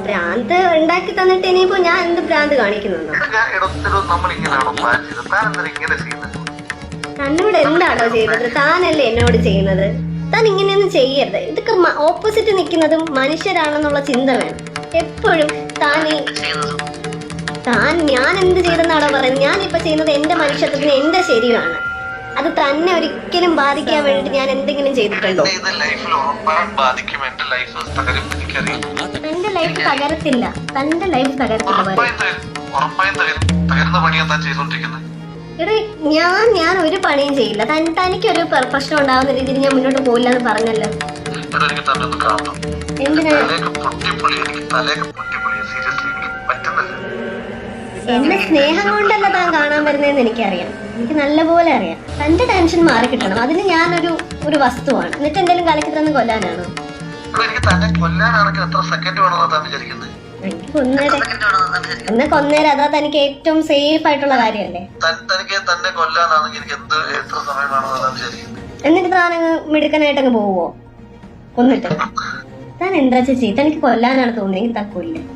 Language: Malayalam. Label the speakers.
Speaker 1: ഭ്രാന്ത് ഉണ്ടാക്കി തന്നിട്ട് ഇനിയിപ്പോ ഞാൻ എന്ത് ഭ്രാന്ത് കാണിക്കുന്നുണ്ടോ? തന്നോട് എന്താണോ ചെയ്തത്? താനല്ലേ എന്നോട് ചെയ്യുന്നത്. താൻ ഇങ്ങനെയൊന്നും ചെയ്യരുത്. ഇതൊക്കെ ഓപ്പോസിറ്റ് നിൽക്കുന്നതും മനുഷ്യരാണെന്നുള്ള ചിന്ത വേണം എപ്പോഴും. താൻ ഞാൻ എന്ത് ചെയ്തെന്നാണോ പറയുന്നത്? ഞാനിപ്പോ ചെയ്യുന്നത് എന്റെ മനുഷ്യത്വത്തിന് എന്റെ ശരിയാണ്. അത് തന്നെ ഒരിക്കലും ബാധിക്കാൻ വേണ്ടിട്ട് ഞാൻ എന്തെങ്കിലും ചെയ്തിട്ടുണ്ടോ? എന്റെ ലൈഫ് തകരത്തില്ല, തന്റെ ലൈഫ് തകരത്തില്ല. എടേ ഞാൻ ഒരു പണിയും ചെയ്യില്ല. തനിക്കൊരു പ്രശ്നം ഉണ്ടാവുന്ന രീതിയിൽ ഞാൻ മുന്നോട്ട് പോയില്ല എന്ന് പറഞ്ഞല്ലോ. എന്തിനാ എന്നെ സ്നേഹം കൊണ്ടല്ല താൻ കാണാൻ വരുന്നതെന്ന് എനിക്കറിയാം. എനിക്ക് നല്ലപോലെ അറിയാം. തന്റെ ടെൻഷൻ മാറി കിട്ടണം. അതിന് ഞാനൊരു വസ്തുവാണ്. എന്നിട്ട് എന്തെങ്കിലും കളിക്ക് തന്നെ കൊല്ലാനാണോ? എന്നെ കൊന്നേരം അതാ തനിക്ക് ഏറ്റവും സേഫ് ആയിട്ടുള്ള കാര്യമല്ലേ? എന്നിട്ട് താനങ്ങ് മിടുക്കനായിട്ടങ്ങ് പോവോ കൊന്നിട്ട്? താൻ എന്താ ചെയ്ത്? തനിക്ക് കൊല്ലാനാണ് തോന്നിയെങ്കിൽ താൻ കൊല്ലും.